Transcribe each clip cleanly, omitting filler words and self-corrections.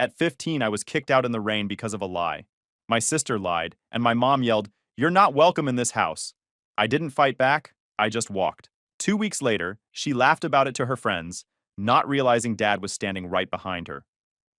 At 15, I was kicked out in the rain because of a lie. My sister lied, and my mom yelled, "You're not welcome in this house." I didn't fight back, I just walked. 2 weeks later, she laughed about it to her friends, not realizing Dad was standing right behind her.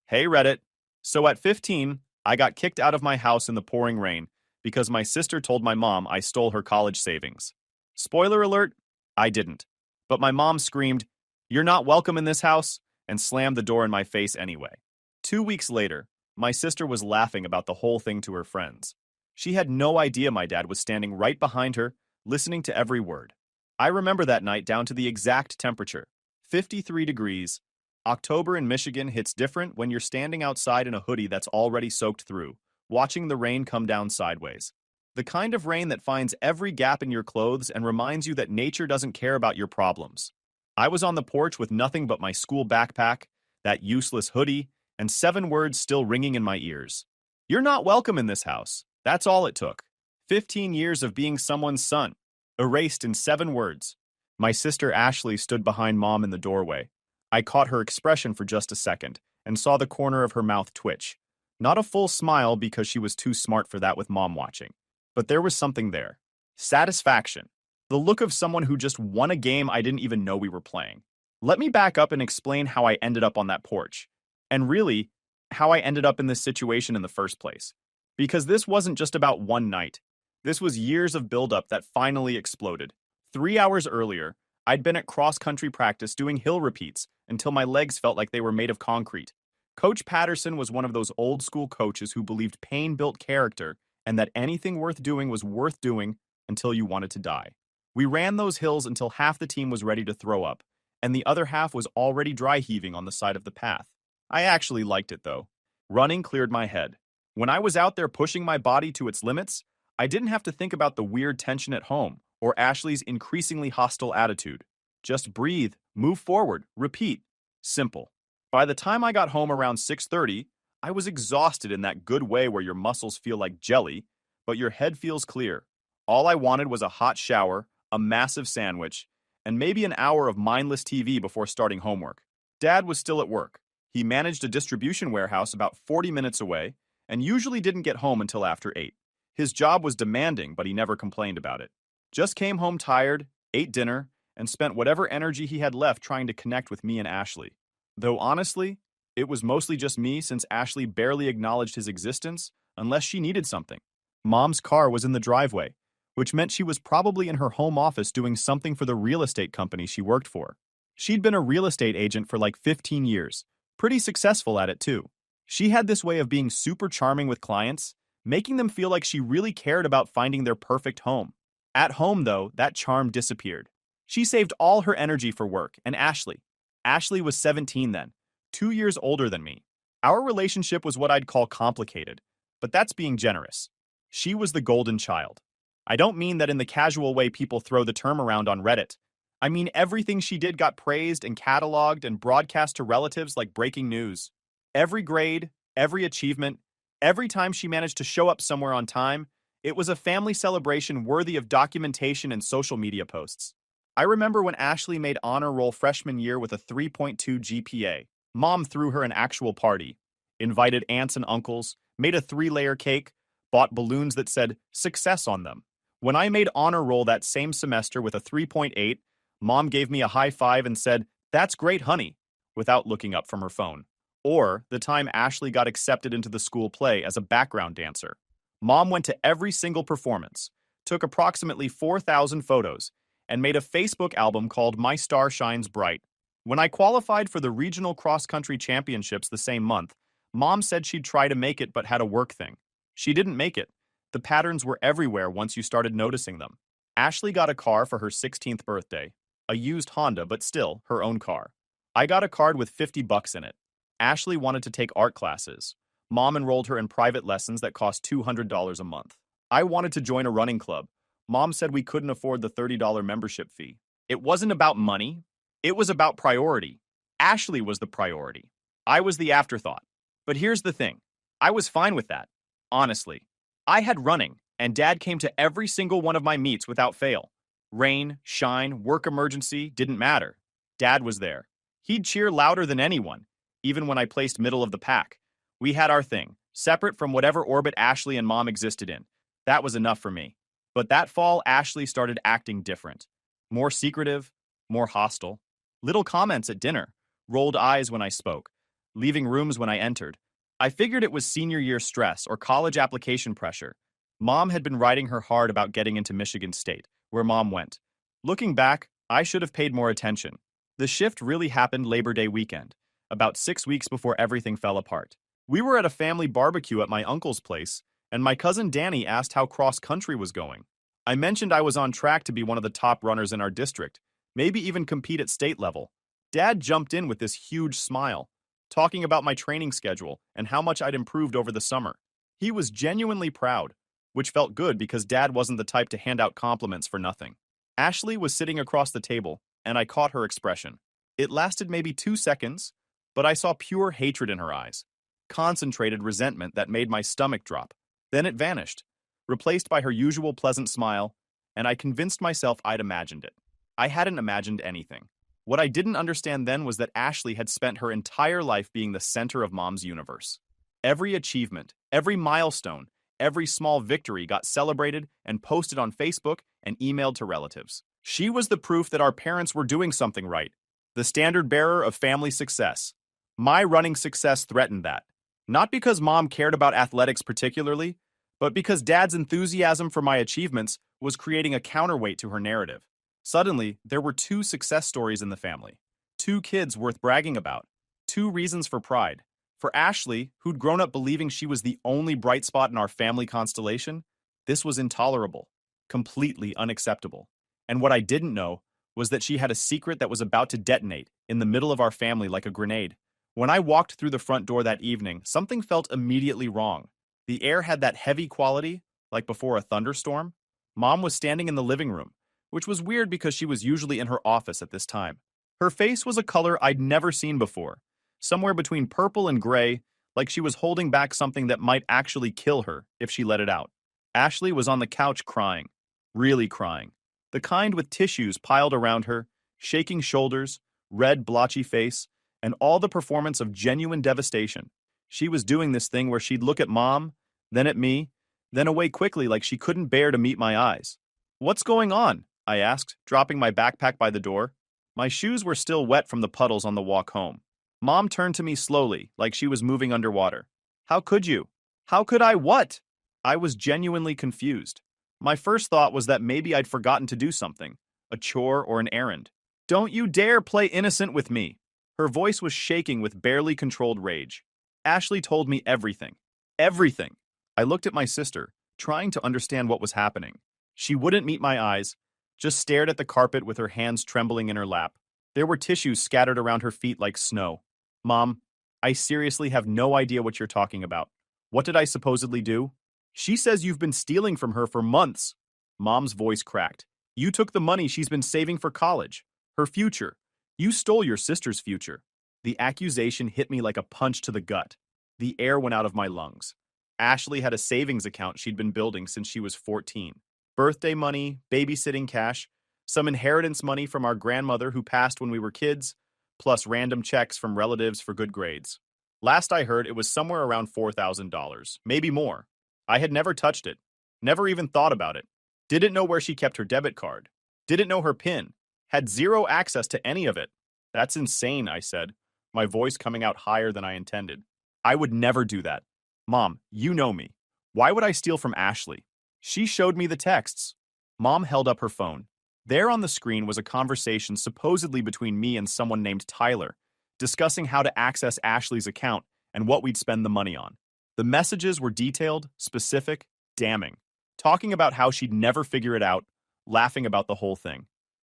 Hey Reddit. So at 15, I got kicked out of my house in the pouring rain because my sister told my mom I stole her college savings. Spoiler alert, I didn't. But my mom screamed, "You're not welcome in this house," and slammed the door in my face anyway. 2 weeks later, my sister was laughing about the whole thing to her friends. She had no idea my dad was standing right behind her, listening to every word. I remember that night down to the exact temperature, 53 degrees. October in Michigan hits different when you're standing outside in a hoodie that's already soaked through, watching the rain come down sideways. The kind of rain that finds every gap in your clothes and reminds you that nature doesn't care about your problems. I was on the porch with nothing but my school backpack, that useless hoodie, and 7 words still ringing in my ears. You're not welcome in this house. That's all it took. 15 years of being someone's son, erased in 7 words. My sister Ashley stood behind Mom in the doorway. I caught her expression for just a second and saw the corner of her mouth twitch. Not a full smile because she was too smart for that with Mom watching. But there was something there. Satisfaction. The look of someone who just won a game I didn't even know we were playing. Let me back up and explain how I ended up on that porch. And really, how I ended up in this situation in the first place. Because this wasn't just about one night. This was years of buildup that finally exploded. 3 hours earlier, I'd been at cross-country practice doing hill repeats until my legs felt like they were made of concrete. Coach Patterson was one of those old-school coaches who believed pain built character and that anything worth doing was worth doing until you wanted to die. We ran those hills until half the team was ready to throw up, and the other half was already dry heaving on the side of the path. I actually liked it, though. Running cleared my head. When I was out there pushing my body to its limits, I didn't have to think about the weird tension at home or Ashley's increasingly hostile attitude. Just breathe, move forward, repeat. Simple. By the time I got home around 6:30, I was exhausted in that good way where your muscles feel like jelly, but your head feels clear. All I wanted was a hot shower, a massive sandwich, and maybe an hour of mindless TV before starting homework. Dad was still at work. He managed a distribution warehouse about 40 minutes away and usually didn't get home until after 8. His job was demanding, but he never complained about it. Just came home tired, ate dinner, and spent whatever energy he had left trying to connect with me and Ashley. Though honestly, it was mostly just me since Ashley barely acknowledged his existence unless she needed something. Mom's car was in the driveway, which meant she was probably in her home office doing something for the real estate company she worked for. She'd been a real estate agent for like 15 years, pretty successful at it too. She had this way of being super charming with clients, making them feel like she really cared about finding their perfect home. At home, though, that charm disappeared. She saved all her energy for work and Ashley. Ashley was 17 then, 2 years older than me. Our relationship was what I'd call complicated, but that's being generous. She was the golden child. I don't mean that in the casual way people throw the term around on Reddit. I mean everything she did got praised and cataloged and broadcast to relatives like breaking news. Every grade, every achievement, every time she managed to show up somewhere on time, it was a family celebration worthy of documentation and social media posts. I remember when Ashley made honor roll freshman year with a 3.2 GPA. Mom threw her an actual party, invited aunts and uncles, made a 3-layer cake, bought balloons that said success on them. When I made honor roll that same semester with a 3.8, Mom gave me a high five and said, "That's great, honey," without looking up from her phone. Or the time Ashley got accepted into the school play as a background dancer. Mom went to every single performance, took approximately 4,000 photos, and made a Facebook album called My Star Shines Bright. When I qualified for the regional cross-country championships the same month, Mom said she'd try to make it but had a work thing. She didn't make it. The patterns were everywhere once you started noticing them. Ashley got a car for her 16th birthday. A used Honda, but still, her own car. I got a card with $50 in it. Ashley wanted to take art classes. Mom enrolled her in private lessons that cost $200 a month. I wanted to join a running club. Mom said we couldn't afford the $30 membership fee. It wasn't about money. It was about priority. Ashley was the priority. I was the afterthought. But here's the thing. I was fine with that. Honestly. I had running, and Dad came to every single one of my meets without fail. Rain, shine, work emergency, didn't matter. Dad was there. He'd cheer louder than anyone, even when I placed middle of the pack, We had our thing, separate from whatever orbit Ashley and Mom existed in. That was enough for me. But that fall, Ashley started acting different. More secretive, more hostile. Little comments at dinner, rolled eyes when I spoke, leaving rooms when I entered. I figured it was senior year stress or college application pressure. Mom had been writing her hard about getting into Michigan State, where Mom went. Looking back, I should have paid more attention. The shift really happened Labor Day weekend, about 6 weeks before everything fell apart. We were at a family barbecue at my uncle's place, and my cousin Danny asked how cross-country was going. I mentioned I was on track to be one of the top runners in our district, maybe even compete at state level. Dad jumped in with this huge smile, talking about my training schedule and how much I'd improved over the summer. He was genuinely proud, which felt good because Dad wasn't the type to hand out compliments for nothing. Ashley was sitting across the table, and I caught her expression. It lasted maybe 2 seconds, but I saw pure hatred in her eyes, concentrated resentment that made my stomach drop. Then it vanished, replaced by her usual pleasant smile, and I convinced myself I'd imagined it. I hadn't imagined anything. What I didn't understand then was that Ashley had spent her entire life being the center of Mom's universe. Every achievement, every milestone, every small victory got celebrated and posted on Facebook and emailed to relatives. She was the proof that our parents were doing something right, the standard bearer of family success. My running success threatened that. Not because Mom cared about athletics particularly, but because Dad's enthusiasm for my achievements was creating a counterweight to her narrative. Suddenly, there were 2 success stories in the family. 2 kids worth bragging about. 2 reasons for pride. For Ashley, who'd grown up believing she was the only bright spot in our family constellation, this was intolerable, completely unacceptable. And what I didn't know was that she had a secret that was about to detonate in the middle of our family like a grenade. When I walked through the front door that evening, something felt immediately wrong. The air had that heavy quality, like before a thunderstorm. Mom was standing in the living room, which was weird because she was usually in her office at this time. Her face was a color I'd never seen before, somewhere between purple and gray, like she was holding back something that might actually kill her if she let it out. Ashley was on the couch crying, really crying. The kind with tissues piled around her, shaking shoulders, red blotchy face, and all the performance of genuine devastation. She was doing this thing where she'd look at Mom, then at me, then away quickly like she couldn't bear to meet my eyes. "What's going on?" I asked, dropping my backpack by the door. My shoes were still wet from the puddles on the walk home. Mom turned to me slowly, like she was moving underwater. "How could you?" "How could I what?" I was genuinely confused. My first thought was that maybe I'd forgotten to do something, a chore or an errand. "Don't you dare play innocent with me." Her voice was shaking with barely controlled rage. Ashley told me everything. Everything. I looked at my sister, trying to understand what was happening. She wouldn't meet my eyes, just stared at the carpet with her hands trembling in her lap. There were tissues scattered around her feet like snow. "Mom, I seriously have no idea what you're talking about. What did I supposedly do?" "She says you've been stealing from her for months." Mom's voice cracked. "You took the money she's been saving for college. Her future. You stole your sister's future." The accusation hit me like a punch to the gut. The air went out of my lungs. Ashley had a savings account she'd been building since she was 14. Birthday money, babysitting cash, some inheritance money from our grandmother who passed when we were kids, plus random checks from relatives for good grades. Last I heard, it was somewhere around $4,000, maybe more. I had never touched it, never even thought about it. Didn't know where she kept her debit card. Didn't know her PIN. Had zero access to any of it. "That's insane," I said, my voice coming out higher than I intended. "I would never do that. Mom, you know me. Why would I steal from Ashley?" She showed me the texts. Mom held up her phone. There on the screen was a conversation supposedly between me and someone named Tyler, discussing how to access Ashley's account and what we'd spend the money on. The messages were detailed, specific, damning, talking about how she'd never figure it out, laughing about the whole thing.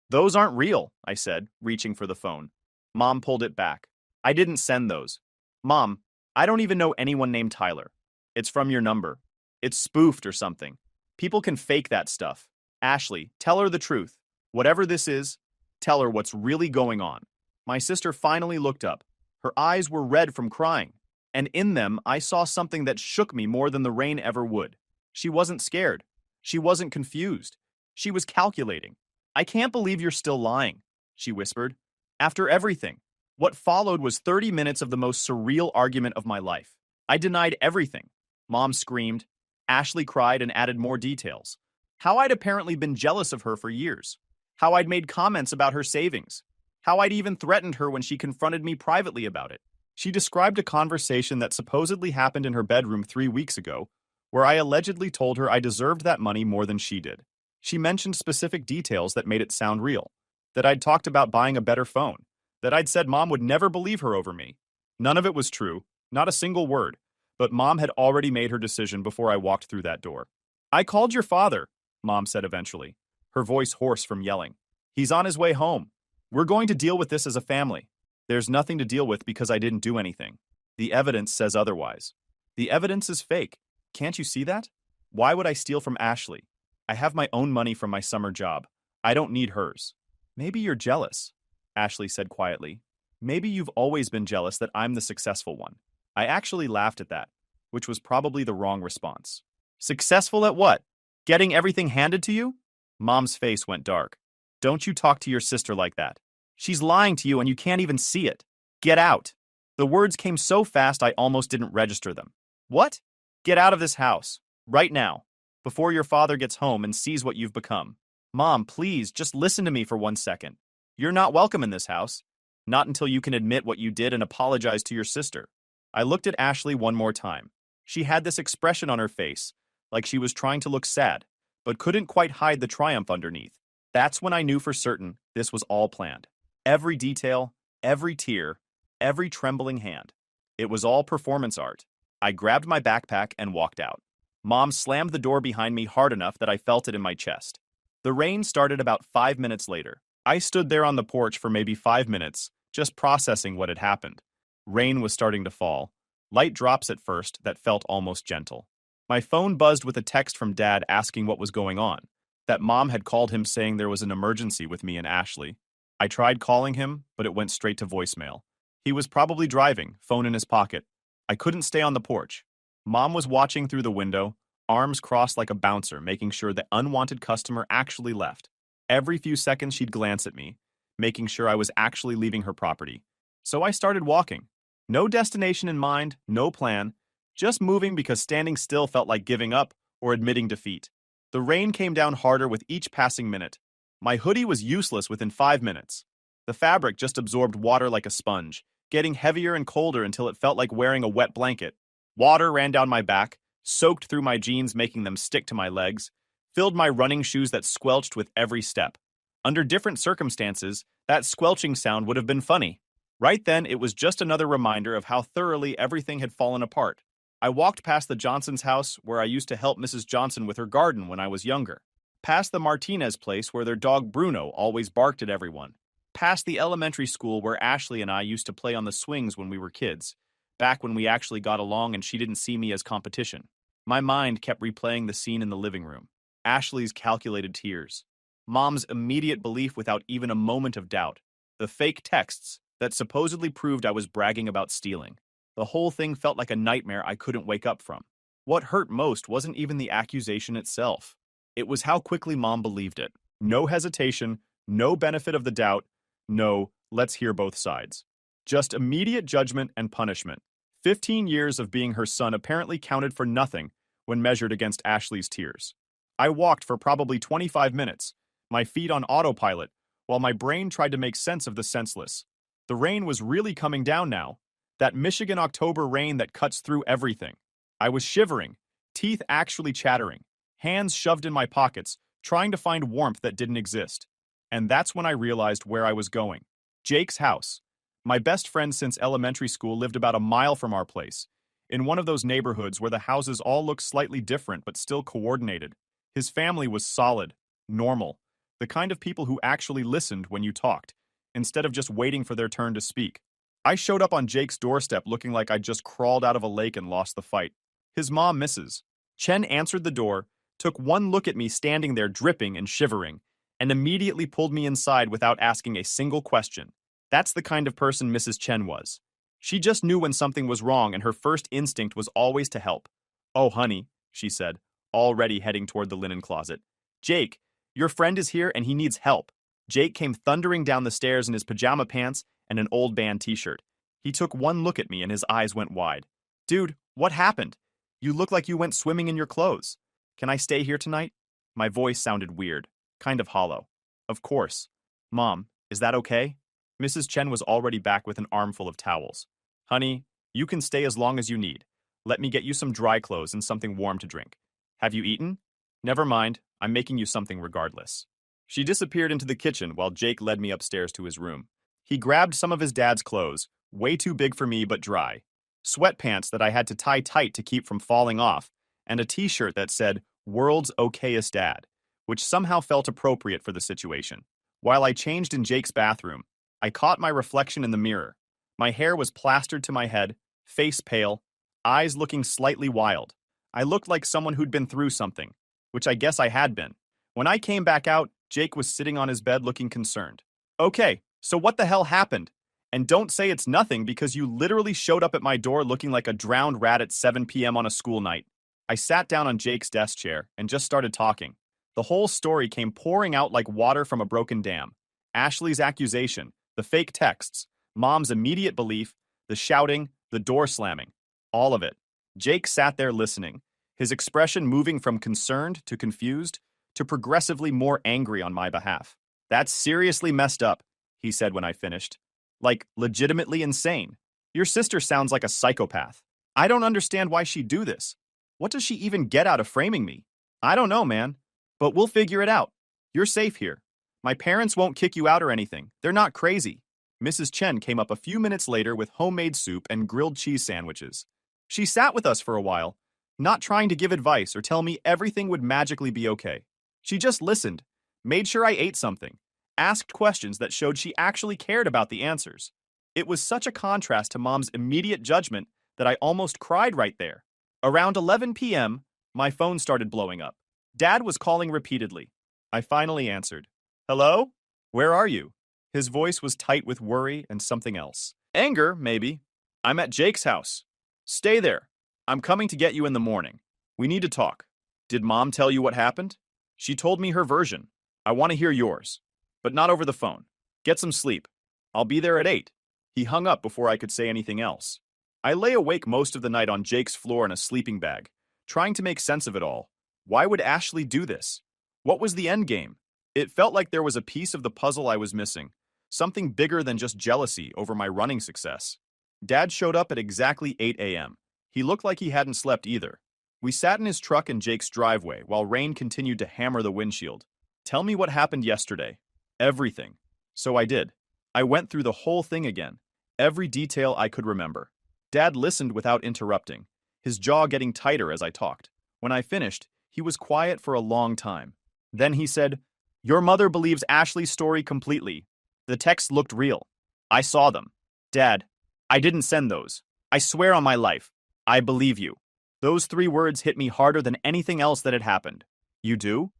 "Those aren't real," I said, reaching for the phone. Mom pulled it back. "I didn't send those." "Mom, I don't even know anyone named Tyler. It's from your number. It's spoofed or something. People can fake that stuff. Ashley, tell her the truth. Whatever this is, tell her what's really going on." My sister finally looked up. Her eyes were red from crying, and in them I saw something that shook me more than the rain ever would. She wasn't scared. She wasn't confused. She was calculating. "I can't believe you're still lying," she whispered. "After everything." What followed was 30 minutes of the most surreal argument of my life. I denied everything. Mom screamed. Ashley cried and added more details. How I'd apparently been jealous of her for years. How I'd made comments about her savings. How I'd even threatened her when she confronted me privately about it. She described a conversation that supposedly happened in her bedroom 3 weeks ago, where I allegedly told her I deserved that money more than she did. She mentioned specific details that made it sound real. That I'd talked about buying a better phone. That I'd said Mom would never believe her over me. None of it was true, not a single word. But Mom had already made her decision before I walked through that door. I called your father, Mom said eventually, her voice hoarse from yelling. He's on his way home. We're going to deal with this as a family. There's nothing to deal with because I didn't do anything. The evidence says otherwise. The evidence is fake. Can't you see that? Why would I steal from Ashley? I have my own money from my summer job. I don't need hers. Maybe you're jealous, Ashley said quietly. Maybe you've always been jealous that I'm the successful one. I actually laughed at that, which was probably the wrong response. Successful at what? Getting everything handed to you? Mom's face went dark. Don't you talk to your sister like that. She's lying to you and you can't even see it. Get out. The words came so fast I almost didn't register them. What? Get out of this house. Right now. Before your father gets home and sees what you've become. Mom, please, just listen to me for 1 second. You're not welcome in this house. Not until you can admit what you did and apologize to your sister. I looked at Ashley one more time. She had this expression on her face, like she was trying to look sad, but couldn't quite hide the triumph underneath. That's when I knew for certain this was all planned. Every detail, every tear, every trembling hand. It was all performance art. I grabbed my backpack and walked out. Mom slammed the door behind me hard enough that I felt it in my chest. The rain started about 5 minutes later. I stood there on the porch for maybe 5 minutes, just processing what had happened. Rain was starting to fall. Light drops at first that felt almost gentle. My phone buzzed with a text from Dad asking what was going on. That Mom had called him saying there was an emergency with me and Ashley. I tried calling him, but it went straight to voicemail. He was probably driving, phone in his pocket. I couldn't stay on the porch. Mom was watching through the window, arms crossed like a bouncer, making sure the unwanted customer actually left. Every few seconds she'd glance at me, making sure I was actually leaving her property. So I started walking. No destination in mind, no plan, just moving because standing still felt like giving up or admitting defeat. The rain came down harder with each passing minute. My hoodie was useless within 5 minutes. The fabric just absorbed water like a sponge, getting heavier and colder until it felt like wearing a wet blanket. Water ran down my back, soaked through my jeans making them stick to my legs, filled my running shoes that squelched with every step. Under different circumstances, that squelching sound would have been funny. Right then, it was just another reminder of how thoroughly everything had fallen apart. I walked past the Johnson's house where I used to help Mrs. Johnson with her garden when I was younger. Past the Martinez place where their dog Bruno always barked at everyone. Past the elementary school where Ashley and I used to play on the swings when we were kids, back when we actually got along and she didn't see me as competition. My mind kept replaying the scene in the living room. Ashley's calculated tears. Mom's immediate belief without even a moment of doubt. The fake texts that supposedly proved I was bragging about stealing. The whole thing felt like a nightmare I couldn't wake up from. What hurt most wasn't even the accusation itself. It was how quickly Mom believed it. No hesitation, no benefit of the doubt, no, let's hear both sides. Just immediate judgment and punishment. 15 years of being her son apparently counted for nothing when measured against Ashley's tears. I walked for probably 25 minutes, my feet on autopilot, while my brain tried to make sense of the senseless. The rain was really coming down now. That Michigan October rain that cuts through everything. I was shivering, teeth actually chattering, hands shoved in my pockets, trying to find warmth that didn't exist. And that's when I realized where I was going. Jake's house. My best friend since elementary school lived about a mile from our place, in one of those neighborhoods where the houses all look slightly different but still coordinated. His family was solid, normal, the kind of people who actually listened when you talked, instead of just waiting for their turn to speak. I showed up on Jake's doorstep looking like I'd just crawled out of a lake and lost the fight. His mom, Mrs. Chen, answered the door, took one look at me standing there dripping and shivering, and immediately pulled me inside without asking a single question. That's the kind of person Mrs. Chen was. She just knew when something was wrong and her first instinct was always to help. "Oh, honey," she said, already heading toward the linen closet. "Jake, your friend is here and he needs help." Jake came thundering down the stairs in his pajama pants and an old band t-shirt. He took one look at me and his eyes went wide. "Dude, What happened? You look like you went swimming in your clothes. Can I stay here tonight? My voice sounded weird, kind of hollow. Of course. Mom, is that okay? Mrs. Chen was already back with an armful of towels. Honey, you can stay as long as you need. Let me get you some dry clothes and something warm to drink. Have you eaten? Never mind, I'm making you something regardless. She disappeared into the kitchen while Jake led me upstairs to his room. He grabbed some of his dad's clothes, way too big for me but dry, sweatpants that I had to tie tight to keep from falling off, and a t-shirt that said, World's Okayest Dad, which somehow felt appropriate for the situation. While I changed in Jake's bathroom, I caught my reflection in the mirror. My hair was plastered to my head, face pale, eyes looking slightly wild. I looked like someone who'd been through something, which I guess I had been. When I came back out, Jake was sitting on his bed looking concerned. Okay, so what the hell happened? And don't say it's nothing because you literally showed up at my door looking like a drowned rat at 7 p.m. on a school night. I sat down on Jake's desk chair and just started talking. The whole story came pouring out like water from a broken dam. Ashley's accusation, the fake texts, Mom's immediate belief, the shouting, the door slamming. All of it. Jake sat there listening, his expression moving from concerned to confused to progressively more angry on my behalf. That's seriously messed up, he said when I finished. Like, legitimately insane. Your sister sounds like a psychopath. I don't understand why she'd do this. What does she even get out of framing me? I don't know, man. But we'll figure it out. You're safe here. My parents won't kick you out or anything. They're not crazy. Mrs. Chen came up a few minutes later with homemade soup and grilled cheese sandwiches. She sat with us for a while, not trying to give advice or tell me everything would magically be okay. She just listened, made sure I ate something, asked questions that showed she actually cared about the answers. It was such a contrast to Mom's immediate judgment that I almost cried right there. Around 11 p.m., my phone started blowing up. Dad was calling repeatedly. I finally answered. Hello? Where are you? His voice was tight with worry and something else. Anger, maybe. I'm at Jake's house. Stay there. I'm coming to get you in the morning. We need to talk. Did Mom tell you what happened? She told me her version. I want to hear yours. But not over the phone. Get some sleep. I'll be there at 8. He hung up before I could say anything else. I lay awake most of the night on Jake's floor in a sleeping bag, trying to make sense of it all. Why would Ashley do this? What was the end game? It felt like there was a piece of the puzzle I was missing, something bigger than just jealousy over my running success. Dad showed up at exactly 8 a.m. He looked like he hadn't slept either. We sat in his truck in Jake's driveway while rain continued to hammer the windshield. Tell me what happened yesterday. Everything. So I did. I went through the whole thing again, every detail I could remember. Dad listened without interrupting, his jaw getting tighter as I talked. When I finished, he was quiet for a long time. Then he said, Your mother believes Ashley's story completely. The texts looked real. I saw them. Dad, I didn't send those. I swear on my life. I believe you. Those 3 words hit me harder than anything else that had happened. You do?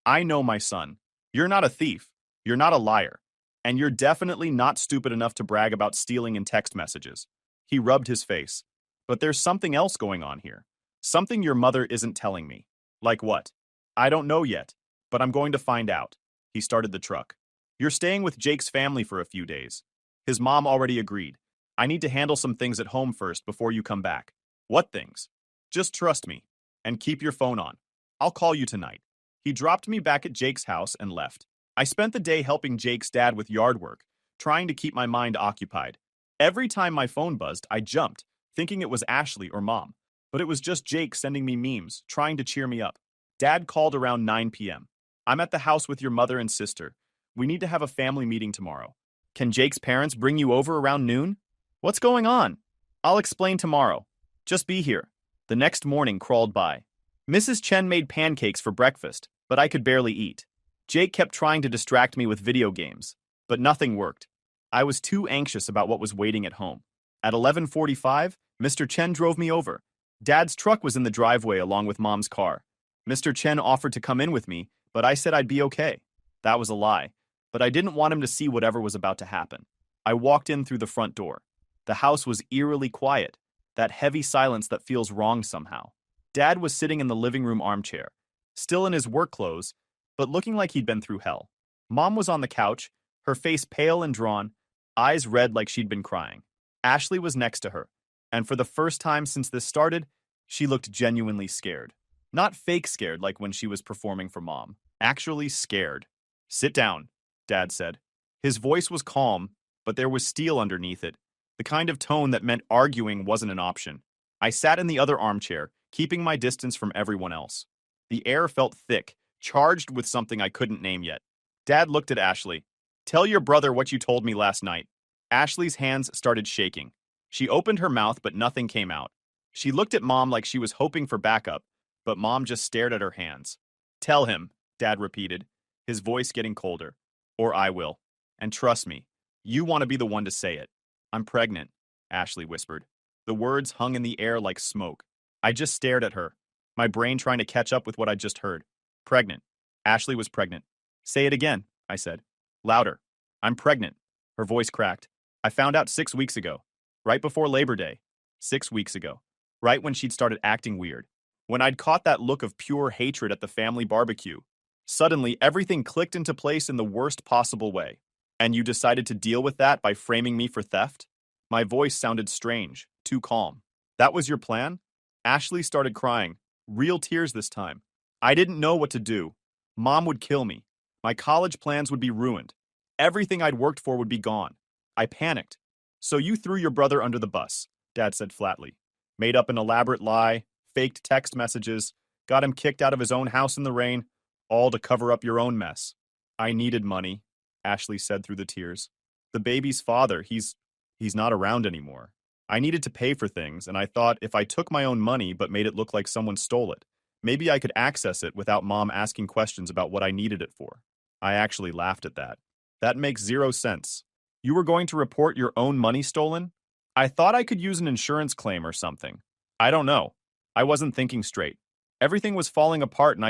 I know, my son. You're not a thief. You're not a liar. And you're definitely not stupid enough to brag about stealing in text messages. He rubbed his face. But there's something else going on here. Something your mother isn't telling me. Like what? I don't know yet, but I'm going to find out. He started the truck. You're staying with Jake's family for a few days. His mom already agreed. I need to handle some things at home first before you come back. What things? Just trust me. And keep your phone on. I'll call you tonight. He dropped me back at Jake's house and left. I spent the day helping Jake's dad with yard work, trying to keep my mind occupied. Every time my phone buzzed, I jumped, thinking it was Ashley or Mom. But it was just Jake sending me memes, trying to cheer me up. Dad called around 9 p.m. I'm at the house with your mother and sister. We need to have a family meeting tomorrow. Can Jake's parents bring you over around noon? What's going on? I'll explain tomorrow. Just be here. The next morning crawled by. Mrs. Chen made pancakes for breakfast, but I could barely eat. Jake kept trying to distract me with video games, but nothing worked. I was too anxious about what was waiting at home. At 11:45, Mr. Chen drove me over. Dad's truck was in the driveway along with Mom's car. Mr. Chen offered to come in with me, but I said I'd be okay. That was a lie, but I didn't want him to see whatever was about to happen. I walked in through the front door. The house was eerily quiet, that heavy silence that feels wrong somehow. Dad was sitting in the living room armchair, still in his work clothes, but looking like he'd been through hell. Mom was on the couch, her face pale and drawn, eyes red like she'd been crying. Ashley was next to her, And for the first time since this started, she looked genuinely scared. Not fake scared like when she was performing for Mom. Actually scared. Sit down, Dad said. His voice was calm, but there was steel underneath it, the kind of tone that meant arguing wasn't an option. I sat in the other armchair, keeping my distance from everyone else. The air felt thick, charged with something I couldn't name yet. Dad looked at Ashley. Tell your brother what you told me last night. Ashley's hands started shaking. She opened her mouth, but nothing came out. She looked at Mom like she was hoping for backup, but Mom just stared at her hands. Tell him, Dad repeated, his voice getting colder. Or I will. And trust me, you want to be the one to say it. I'm pregnant, Ashley whispered. The words hung in the air like smoke. I just stared at her, my brain trying to catch up with what I'd just heard. Pregnant. Ashley was pregnant. Say it again, I said. Louder. I'm pregnant. Her voice cracked. I found out 6 weeks ago. Right before Labor Day. 6 weeks ago. Right when she'd started acting weird. When I'd caught that look of pure hatred at the family barbecue. Suddenly, everything clicked into place in the worst possible way. And you decided to deal with that by framing me for theft? My voice sounded strange, too calm. That was your plan? Ashley started crying. Real tears this time. I didn't know what to do. Mom would kill me. My college plans would be ruined. Everything I'd worked for would be gone. I panicked. So you threw your brother under the bus, Dad said flatly. Made up an elaborate lie, faked text messages, got him kicked out of his own house in the rain, all to cover up your own mess. I needed money, Ashley said through the tears. The baby's father, he's not around anymore. I needed to pay for things, and I thought if I took my own money but made it look like someone stole it, maybe I could access it without Mom asking questions about what I needed it for. I actually laughed at that. That makes zero sense. You were going to report your own money stolen? I thought I could use an insurance claim or something. I don't know. I wasn't thinking straight. Everything was falling apart and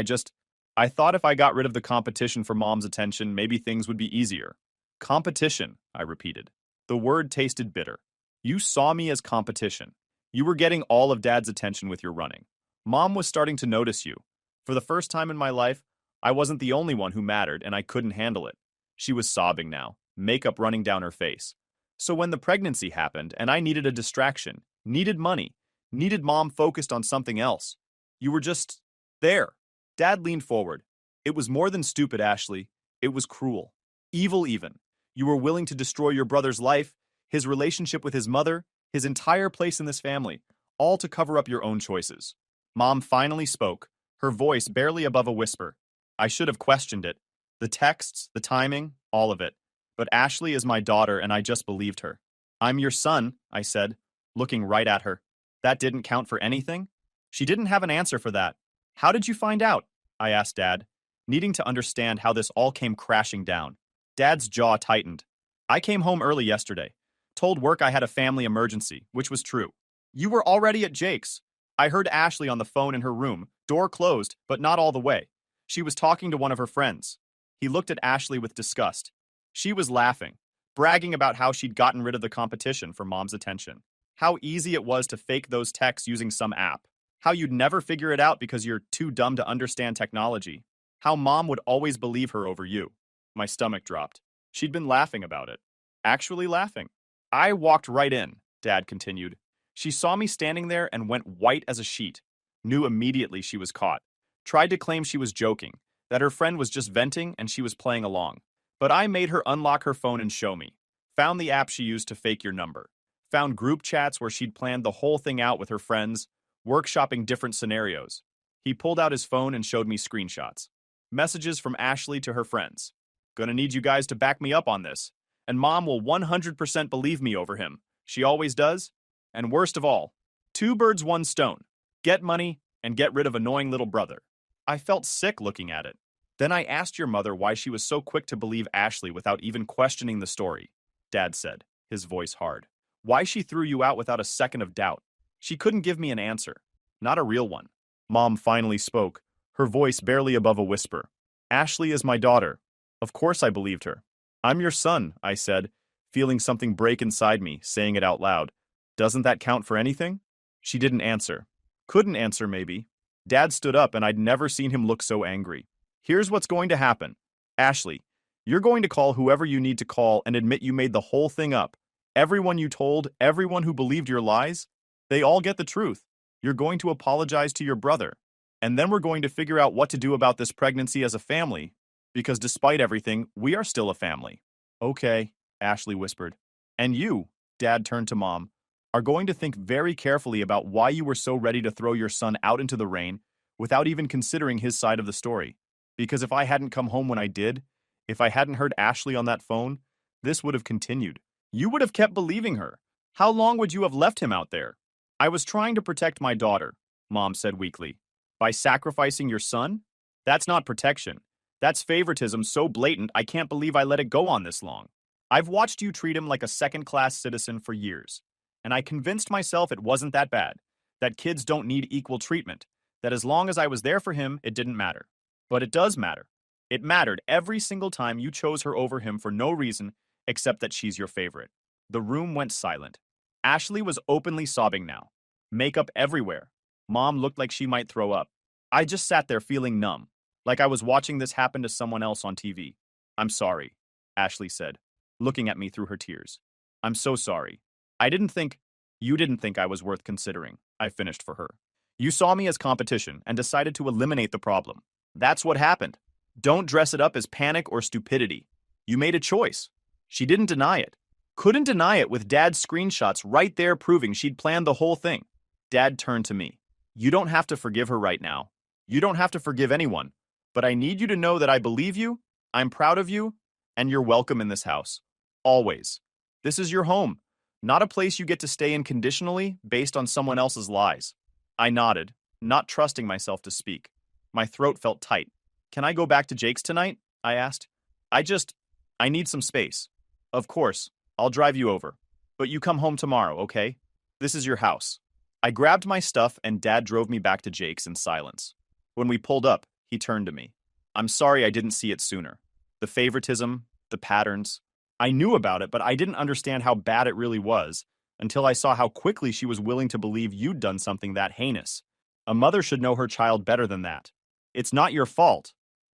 I thought if I got rid of the competition for Mom's attention, maybe things would be easier. Competition, I repeated. The word tasted bitter. You saw me as competition. You were getting all of Dad's attention with your running. Mom was starting to notice you. For the first time in my life, I wasn't the only one who mattered and I couldn't handle it. She was sobbing now, makeup running down her face. So when the pregnancy happened and I needed a distraction, needed money, needed Mom focused on something else, you were just there. Dad leaned forward. It was more than stupid, Ashley. It was cruel. Evil even. You were willing to destroy your brother's life, his relationship with his mother, his entire place in this family, all to cover up your own choices. Mom finally spoke, her voice barely above a whisper. I should have questioned it. The texts, the timing, all of it. But Ashley is my daughter and I just believed her. I'm your son, I said, looking right at her. That didn't count for anything? She didn't have an answer for that. How did you find out? I asked Dad, needing to understand how this all came crashing down. Dad's jaw tightened. I came home early yesterday. Told work I had a family emergency, which was true. You were already at Jake's. I heard Ashley on the phone in her room, door closed, but not all the way. She was talking to one of her friends. He looked at Ashley with disgust. She was laughing, bragging about how she'd gotten rid of the competition for Mom's attention. How easy it was to fake those texts using some app. How you'd never figure it out because you're too dumb to understand technology. How Mom would always believe her over you. My stomach dropped. She'd been laughing about it. Actually laughing. I walked right in, Dad continued. She saw me standing there and went white as a sheet. Knew immediately she was caught. Tried to claim she was joking, that her friend was just venting and she was playing along. But I made her unlock her phone and show me. Found the app she used to fake your number. Found group chats where she'd planned the whole thing out with her friends, workshopping different scenarios. He pulled out his phone and showed me screenshots. Messages from Ashley to her friends. Gonna need you guys to back me up on this. And Mom will 100% believe me over him. She always does. And worst of all, 2 birds, 1 stone. Get money and get rid of annoying little brother. I felt sick looking at it. Then I asked your mother why she was so quick to believe Ashley without even questioning the story, Dad said, his voice hard. Why she threw you out without a second of doubt. She couldn't give me an answer. Not a real one. Mom finally spoke, her voice barely above a whisper. Ashley is my daughter. Of course I believed her. I'm your son, I said, feeling something break inside me, saying it out loud. Doesn't that count for anything? She didn't answer. Couldn't answer, maybe. Dad stood up and I'd never seen him look so angry. Here's what's going to happen. Ashley, you're going to call whoever you need to call and admit you made the whole thing up. Everyone you told, everyone who believed your lies. They all get the truth. You're going to apologize to your brother. And then we're going to figure out what to do about this pregnancy as a family, because despite everything, we are still a family. Okay, Ashley whispered. And you, Dad turned to Mom, are going to think very carefully about why you were so ready to throw your son out into the rain without even considering his side of the story. Because if I hadn't come home when I did, if I hadn't heard Ashley on that phone, this would have continued. You would have kept believing her. How long would you have left him out there? I was trying to protect my daughter, Mom said weakly. By sacrificing your son? That's not protection. That's favoritism so blatant I can't believe I let it go on this long. I've watched you treat him like a second-class citizen for years, and I convinced myself it wasn't that bad, that kids don't need equal treatment, that as long as I was there for him, it didn't matter. But it does matter. It mattered every single time you chose her over him for no reason except that she's your favorite. The room went silent. Ashley was openly sobbing now. Makeup everywhere. Mom looked like she might throw up. I just sat there feeling numb, like I was watching this happen to someone else on TV. I'm sorry, Ashley said, looking at me through her tears. I'm so sorry. You didn't think I was worth considering, I finished for her. You saw me as competition and decided to eliminate the problem. That's what happened. Don't dress it up as panic or stupidity. You made a choice. She didn't deny it. Couldn't deny it with Dad's screenshots right there proving she'd planned the whole thing. Dad turned to me. You don't have to forgive her right now. You don't have to forgive anyone. But I need you to know that I believe you, I'm proud of you, and you're welcome in this house. Always. This is your home, not a place you get to stay in conditionally based on someone else's lies. I nodded, not trusting myself to speak. My throat felt tight. Can I go back to Jake's tonight? I asked. I need some space. Of course, I'll drive you over. But you come home tomorrow, okay? This is your house. I grabbed my stuff and Dad drove me back to Jake's in silence. When we pulled up, he turned to me. I'm sorry I didn't see it sooner. The favoritism, the patterns. I knew about it, but I didn't understand how bad it really was until I saw how quickly she was willing to believe you'd done something that heinous. A mother should know her child better than that. It's not your fault.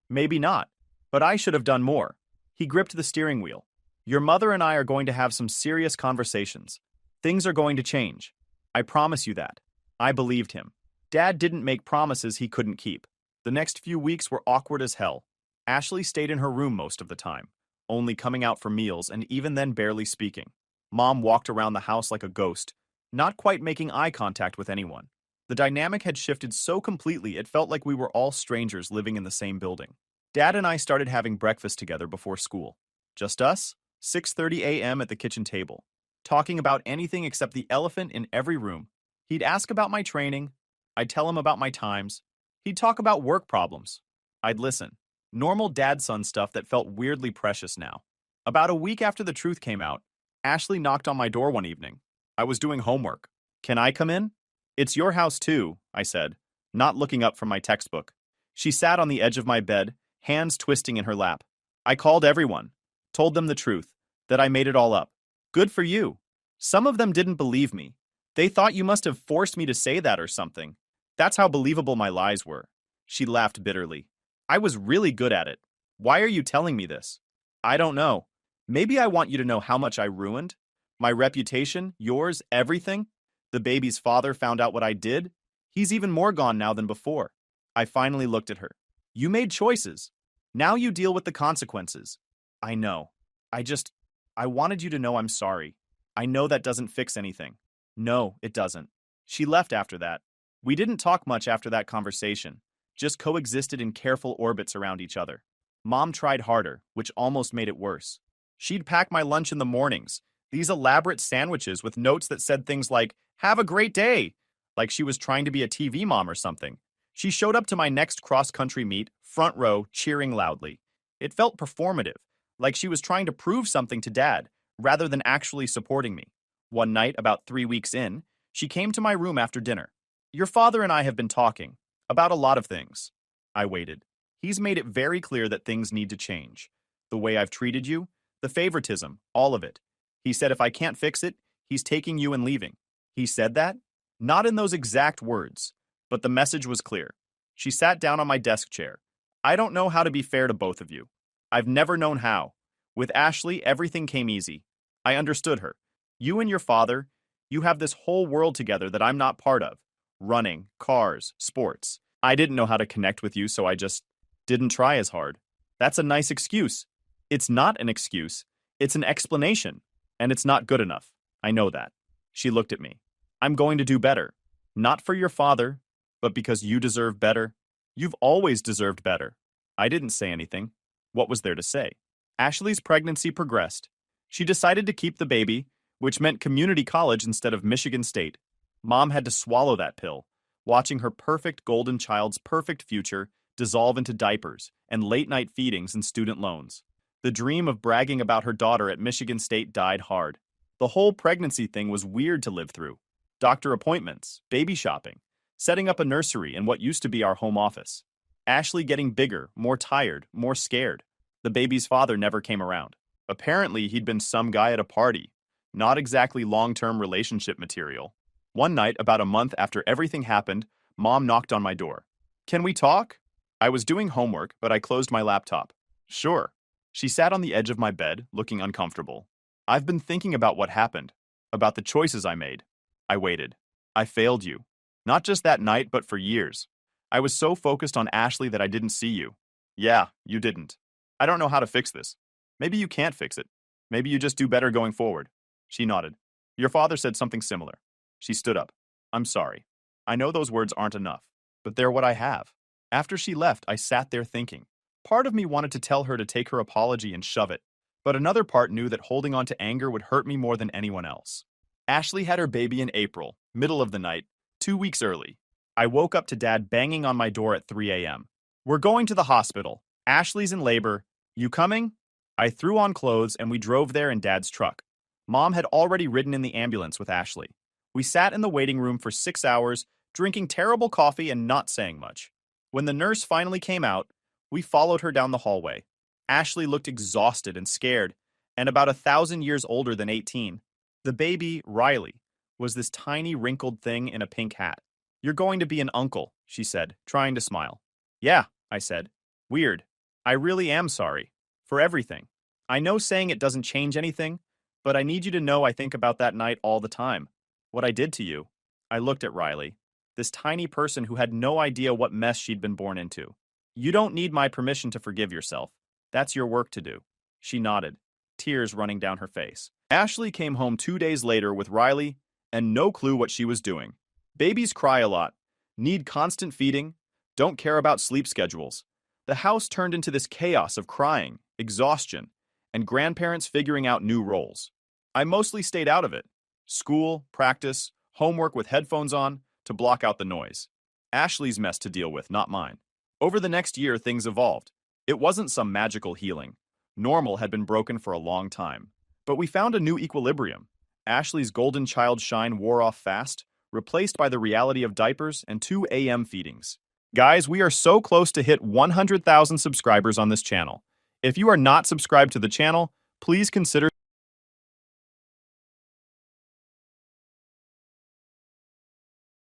Maybe not, but I should have done more. He gripped the steering wheel. Your mother and I are going to have some serious conversations. Things are going to change. I promise you that. I believed him. Dad didn't make promises he couldn't keep. The next few weeks were awkward as hell. Ashley stayed in her room most of the time, only coming out for meals and even then barely speaking. Mom walked around the house like a ghost, not quite making eye contact with anyone. The dynamic had shifted so completely it felt like we were all strangers living in the same building. Dad and I started having breakfast together before school. Just us, 6:30 a.m. at the kitchen table, talking about anything except the elephant in every room. He'd ask about my training. I'd tell him about my times. He'd talk about work problems. I'd listen. Normal dad-son stuff that felt weirdly precious now. About a week after the truth came out, Ashley knocked on my door one evening. I was doing homework. Can I come in? It's your house too, I said, not looking up from my textbook. She sat on the edge of my bed, hands twisting in her lap. I called everyone, told them the truth, that I made it all up. Good for you. Some of them didn't believe me. They thought you must have forced me to say that or something. That's how believable my lies were. She laughed bitterly. I was really good at it. Why are you telling me this? I don't know. Maybe I want you to know how much I ruined. My reputation, yours, everything. The baby's father found out what I did. He's even more gone now than before. I finally looked at her. You made choices. Now you deal with the consequences. I know. I wanted you to know I'm sorry. I know that doesn't fix anything. No, it doesn't. She left after that. We didn't talk much after that conversation, just coexisted in careful orbits around each other. Mom tried harder, which almost made it worse. She'd pack my lunch in the mornings, these elaborate sandwiches with notes that said things like, "Have a great day," like she was trying to be a TV mom or something. She showed up to my next cross-country meet, front row, cheering loudly. It felt performative, like she was trying to prove something to Dad, rather than actually supporting me. One night, about 3 weeks in, she came to my room after dinner. Your father and I have been talking about a lot of things. I waited. He's made it very clear that things need to change. The way I've treated you, the favoritism, all of it. He said if I can't fix it, he's taking you and leaving. He said that? Not in those exact words, but the message was clear. She sat down on my desk chair. I don't know how to be fair to both of you. I've never known how. With Ashley, everything came easy. I understood her. You and your father, You have this whole world together that I'm not part of. Running, cars, sports. I didn't know how to connect with you, so I just didn't try as hard. That's a nice excuse. It's not an excuse. It's an explanation. And it's not good enough. I know that. She looked at me. I'm going to do better. Not for your father, but because you deserve better. You've always deserved better. I didn't say anything. What was there to say? Ashley's pregnancy progressed. She decided to keep the baby, which meant community college instead of Michigan State. Mom had to swallow that pill, watching her perfect golden child's perfect future dissolve into diapers and late-night feedings and student loans. The dream of bragging about her daughter at Michigan State died hard. The whole pregnancy thing was weird to live through. Doctor appointments, baby shopping, setting up a nursery in what used to be our home office. Ashley getting bigger, more tired, more scared. The baby's father never came around. Apparently, he'd been some guy at a party. Not exactly long-term relationship material. One night, about a month after everything happened, Mom knocked on my door. Can we talk? I was doing homework, but I closed my laptop. Sure. She sat on the edge of my bed, looking uncomfortable. I've been thinking about what happened, about the choices I made. I waited. I failed you. Not just that night, but for years. I was so focused on Ashley that I didn't see you. Yeah, you didn't. I don't know how to fix this. Maybe you can't fix it. Maybe you just do better going forward. She nodded. Your father said something similar. She stood up. I'm sorry. I know those words aren't enough, but they're what I have. After she left, I sat there thinking. Part of me wanted to tell her to take her apology and shove it, but another part knew that holding on to anger would hurt me more than anyone else. Ashley had her baby in April, middle of the night, 2 weeks early. I woke up to Dad banging on my door at 3 a.m. We're going to the hospital. Ashley's in labor. You coming? I threw on clothes and we drove there in Dad's truck. Mom had already ridden in the ambulance with Ashley. We sat in the waiting room for 6 hours, drinking terrible coffee and not saying much. When the nurse finally came out, we followed her down the hallway. Ashley looked exhausted and scared, and about 1,000 years older than 18. The baby, Riley, was this tiny wrinkled thing in a pink hat. You're going to be an uncle, she said, trying to smile. Yeah, I said. Weird. I really am sorry. For everything. I know saying it doesn't change anything, but I need you to know I think about that night all the time. What I did to you. I looked at Riley, this tiny person who had no idea what mess she'd been born into. You don't need my permission to forgive yourself. That's your work to do. She nodded, tears running down her face. Ashley came home 2 days later with Riley and no clue what she was doing. Babies cry a lot, need constant feeding, don't care about sleep schedules. The house turned into this chaos of crying, exhaustion, and grandparents figuring out new roles. I mostly stayed out of it. School, practice, homework with headphones on to block out the noise. Ashley's mess to deal with, not mine. Over the next year, things evolved. It wasn't some magical healing. Normal had been broken for a long time. But we found a new equilibrium. Ashley's golden child shine wore off fast, replaced by the reality of diapers and 2 a.m. feedings. Guys, we are so close to hit 100,000 subscribers on this channel. If you are not subscribed to the channel, please consider